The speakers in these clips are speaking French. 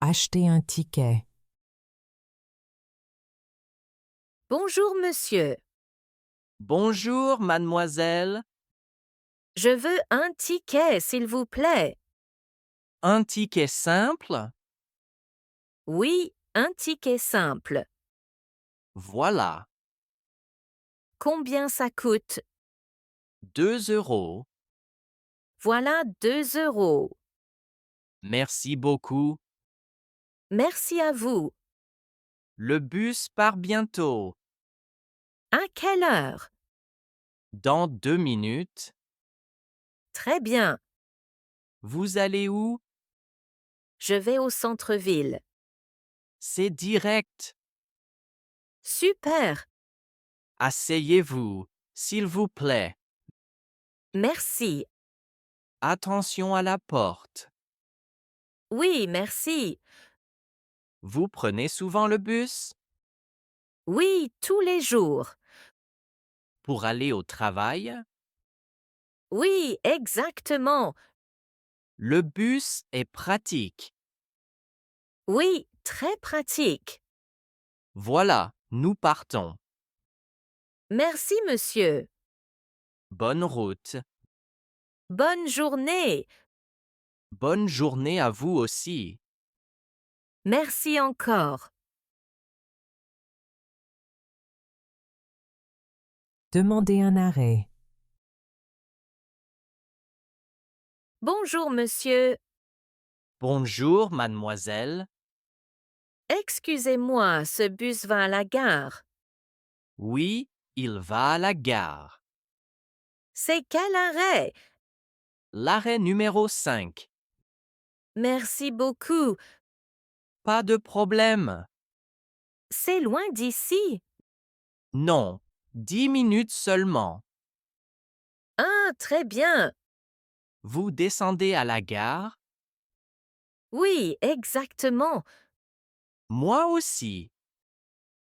Acheter un ticket. Bonjour monsieur, Bonjour, mademoiselle. je veux un ticket s'il vous plaît. Un ticket simple? Oui, un ticket simple. Voilà. Combien ça coûte? 2 €. Voilà 2 €. Merci beaucoup. Merci à vous. Le bus part bientôt. À quelle heure? Dans 2 minutes. Très bien, Vous allez où? je vais au centre-ville. C'est direct. Super, Asseyez-vous, s'il vous plaît. merci. Attention à la porte. Oui, merci. Vous prenez souvent le bus? Oui, tous les jours. Pour aller au travail? Oui, exactement. Le bus est pratique. Oui, très pratique. Voilà, nous partons. Merci monsieur. Bonne route. Bonne journée. Bonne journée à vous aussi. Merci encore. Demander un arrêt. Bonjour monsieur. Bonjour, mademoiselle. Excusez-moi, ce bus va à la gare. Oui, il va à la gare. C'est quel arrêt? L'arrêt numéro 5. Merci beaucoup. Pas de problème. C'est loin d'ici. Non, 10 minutes seulement. Ah, très bien. Vous descendez à la gare? Oui, exactement. Moi aussi.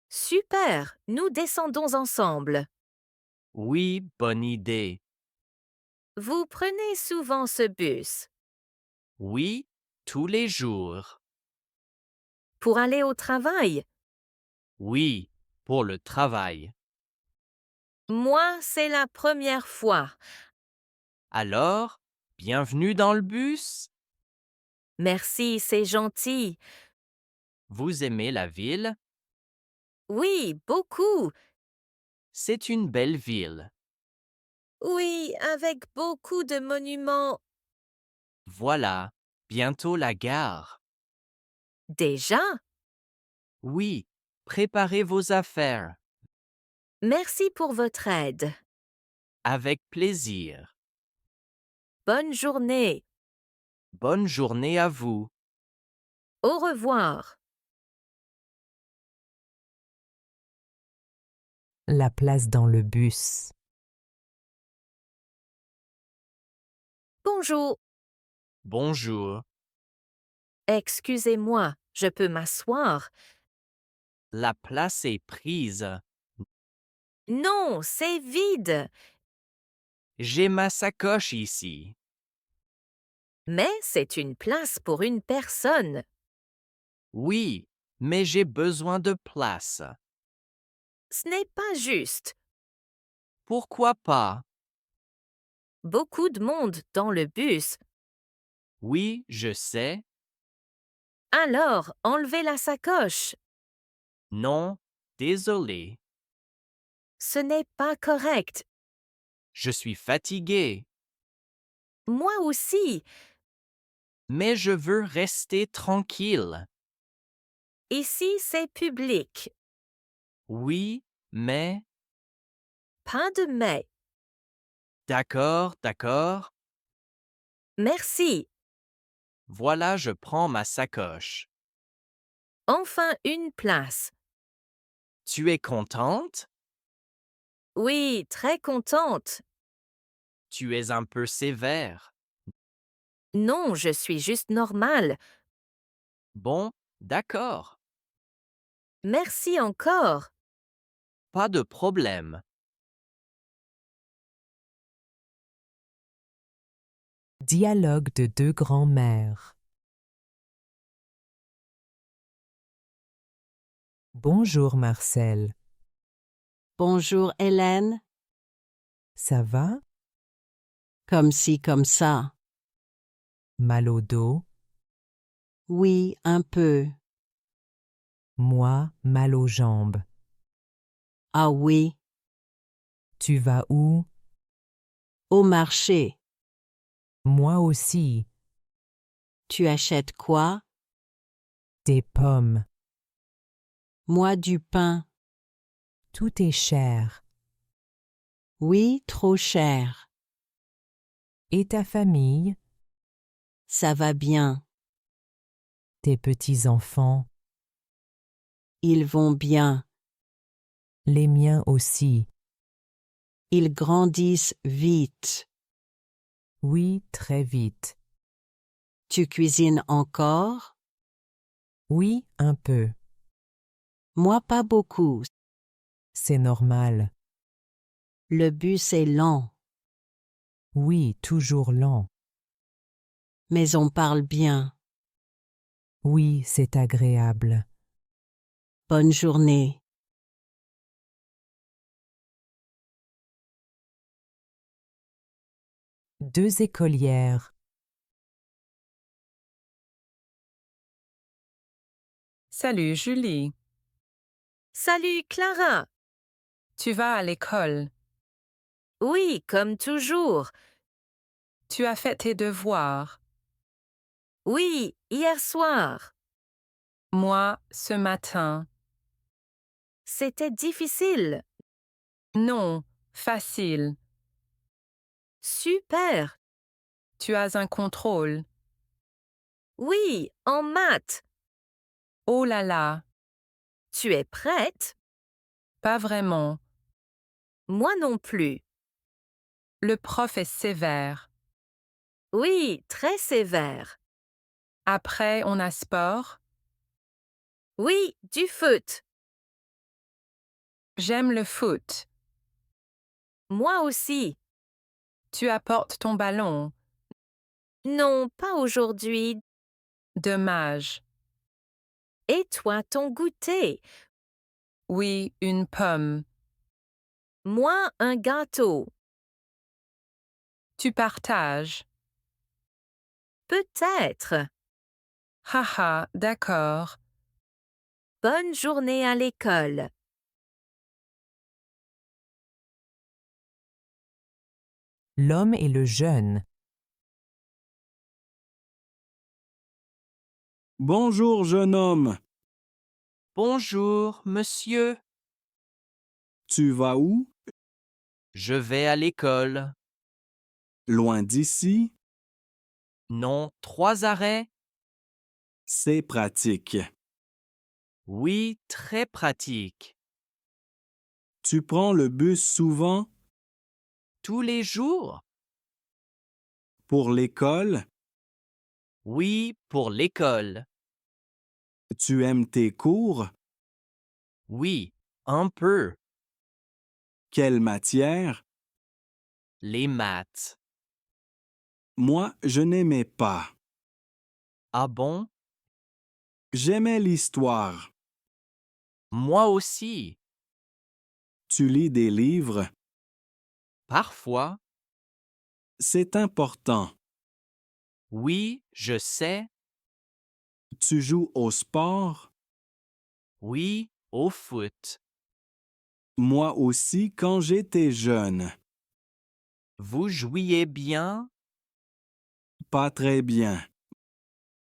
Super. Nous descendons ensemble. Oui, bonne idée. Vous prenez souvent ce bus Oui, tous les jours. pour aller au travail. Oui, pour le travail. Moi, c'est la première fois. Alors, bienvenue dans le bus. Merci, c'est gentil. Vous aimez la ville? Oui, beaucoup. C'est une belle ville. Oui, avec beaucoup de monuments. Voilà, bientôt la gare. Déjà? Oui, préparez vos affaires. Merci pour votre aide. Avec plaisir. Bonne journée. Bonne journée à vous. Au revoir. La place dans le bus. Bonjour. Bonjour. Excusez-moi, je peux m'asseoir? La place est prise. Non, c'est vide. J'ai ma sacoche ici. Mais c'est une place pour une personne. Oui, mais j'ai besoin de place. Ce n'est pas juste. Pourquoi pas? Beaucoup de monde dans le bus. Oui, je sais. Alors, enlevez la sacoche. Non, désolé. Ce n'est pas correct. Je suis fatigué. Moi aussi. Mais je veux rester tranquille. Ici, c'est public. Oui, mais... Pas de mais. D'accord, d'accord. Merci. Voilà, je prends ma sacoche. Enfin une place. Tu es contente? Oui, très contente. Tu es un peu sévère. Non, je suis juste normale. Bon, d'accord. Merci encore. Pas de problème. Dialogue de deux grands-mères. Bonjour Marcel. Bonjour Hélène. Ça va? Comme ci, comme ça. Mal au dos? Oui, un peu. Moi, mal aux jambes. Ah oui, Tu vas où? au marché. Moi aussi. Tu achètes quoi? Des pommes. Moi du pain. Tout est cher. Oui, trop cher. Et ta famille? Ça va bien. Tes petits-enfants? Ils vont bien. Les miens aussi. Ils grandissent vite. Oui, très vite. Tu cuisines encore? Oui, un peu. Moi pas beaucoup. C'est normal. Le bus est lent, Oui, toujours lent. mais on parle bien. Oui, c'est agréable. Bonne journée. Deux écolières. Salut Julie, Salut Clara. tu vas à l'école. Oui, comme toujours. Tu as fait tes devoirs. Oui, hier soir. Moi, ce matin. C'était difficile. Non, facile. Super. Tu as un contrôle. Oui, en maths. Oh là là, Tu es prête? pas vraiment. Moi non plus. Le prof est sévère. Oui, très sévère. Après, on a sport. Oui, du foot. J'aime le foot. Moi aussi. Tu apportes ton ballon. Non, pas aujourd'hui. Dommage. Et toi, ton goûter? Oui, une pomme. Moi, un gâteau. Tu partages. Peut-être. Haha, d'accord. Bonne journée à l'école. L'homme et le jeune. Bonjour, jeune homme. Bonjour, monsieur. Tu vas où? Je vais à l'école. Loin d'ici? Non, 3 arrêts? C'est pratique. Oui, très pratique. Tu prends le bus souvent? Tous les jours? Pour l'école? Oui, pour l'école. Tu aimes tes cours? Oui, un peu. Quelle matière? Les maths. Moi, je n'aimais pas. Ah bon? J'aimais l'histoire. Moi aussi. Tu lis des livres? Parfois. C'est important. Oui, je sais. Tu joues au sport? Oui, au foot. Moi aussi quand j'étais jeune. Vous jouiez bien? Pas très bien.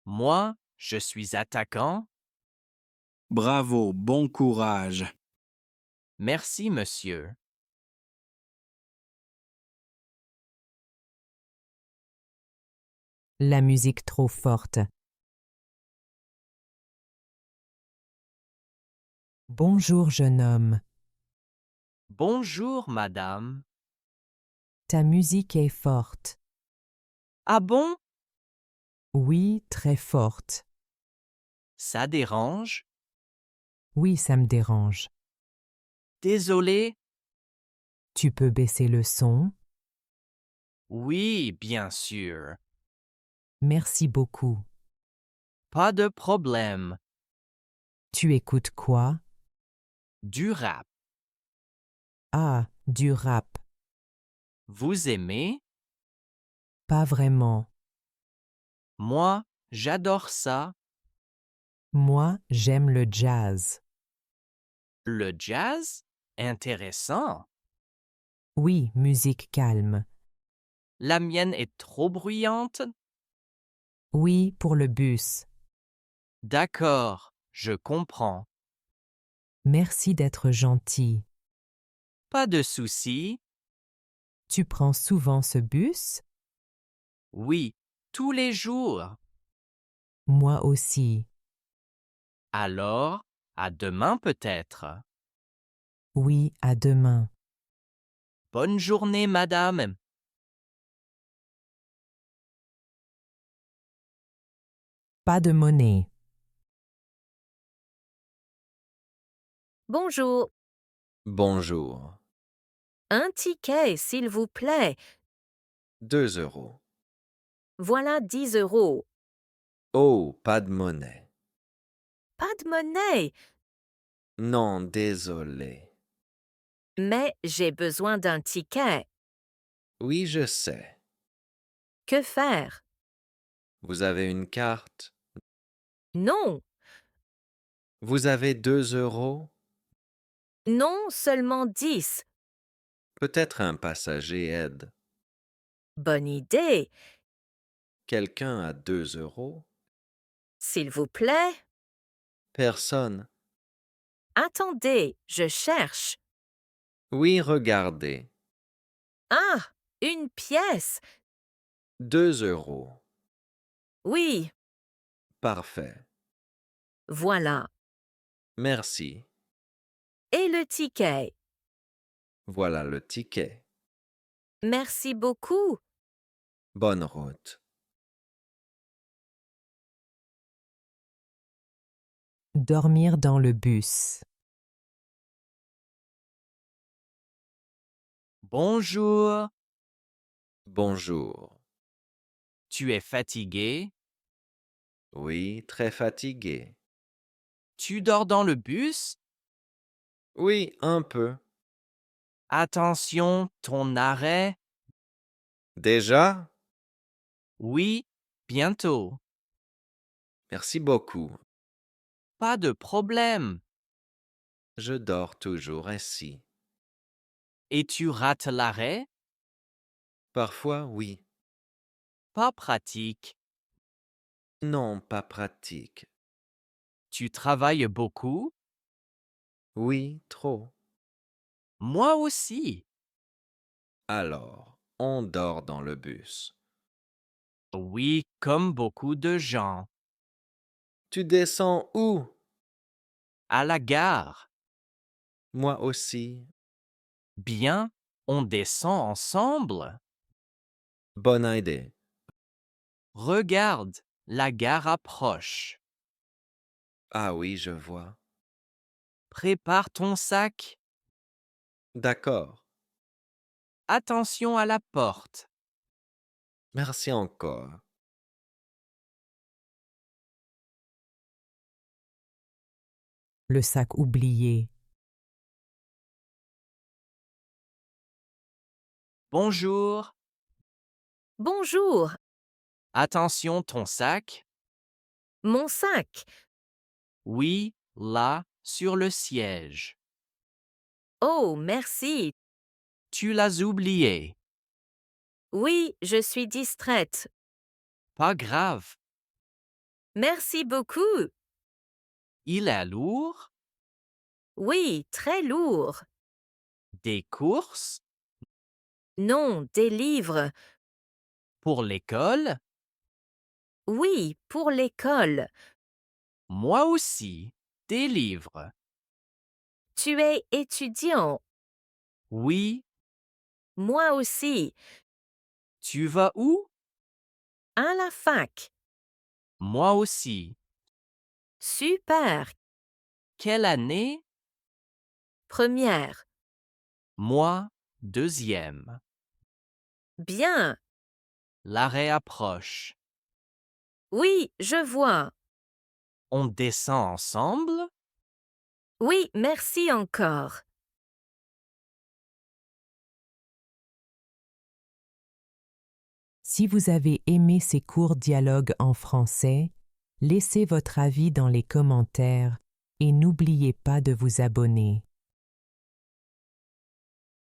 Moi, je suis attaquant. Bravo, bon courage. Merci, monsieur. La musique trop forte. Bonjour jeune homme. Bonjour, madame. Ta musique est forte. Ah bon? Oui, très forte. Ça dérange? Oui, ça me dérange. Désolé? Tu peux baisser le son? Oui, bien sûr. Merci beaucoup. Pas de problème. Tu écoutes quoi? Du rap. Ah, du rap. Vous aimez? Pas vraiment. Moi, j'adore ça. Moi, j'aime le jazz. Le jazz? Intéressant. Oui, musique calme. La mienne est trop bruyante? Oui, pour le bus. D'accord, je comprends. Merci d'être gentil. Pas de souci. Tu prends souvent ce bus? Oui, tous les jours. Moi aussi. Alors, à demain peut-être. Oui, à demain. Bonne journée, madame. Pas de monnaie. Bonjour. Bonjour. Un ticket, s'il vous plaît. 2 euros. Voilà 10 euros. Oh, pas de monnaie. Pas de monnaie, Non, désolé. mais j'ai besoin d'un ticket. Oui, je sais. Que faire? Vous avez une carte? Non, Vous avez 2 euros? non, seulement 10. Peut-être un passager aide. Bonne idée. Quelqu'un a 2 euros? S'il vous plaît. Personne. Attendez, je cherche. Oui, regardez. Ah, une pièce. 2 euros. Oui, Parfait. voilà. Merci. Et le ticket. Voilà le ticket. Merci beaucoup. Bonne route. Dormir dans le bus. Bonjour. Bonjour. Tu es fatigué? Oui, très fatigué. Tu dors dans le bus? Oui, un peu. Attention, ton arrêt? Déjà? Oui, bientôt. Merci beaucoup. Pas de problème. Je dors toujours ainsi. Et tu rates l'arrêt? Parfois, oui. Pas pratique. Non, pas pratique. Tu travailles beaucoup? Oui, trop. Moi aussi. Alors, on dort dans le bus. Oui, comme beaucoup de gens. Tu descends où? À la gare. Moi aussi. Bien, on descend ensemble. Bonne idée. Regarde, la gare approche. Ah oui, je vois. Prépare ton sac. D'accord. Attention à la porte. Merci encore. Le sac oublié. Bonjour. Bonjour. Attention ton sac. Mon sac. Oui, là, sur le siège. Oh, merci. Tu l'as oublié. Oui, je suis distraite. Pas grave. Merci beaucoup. Il est lourd. Oui, très lourd. Des courses. Non, des livres. Pour l'école. Oui, pour l'école. Moi aussi. Des livres. Tu es étudiant. Oui. Moi aussi. Tu vas où? À la fac. Moi aussi. Super. Quelle année? Première. Moi, deuxième. Bien. L'arrêt approche. Oui, je vois. On descend ensemble? Oui, merci encore. Si vous avez aimé ces courts dialogues en français, laissez votre avis dans les commentaires et n'oubliez pas de vous abonner.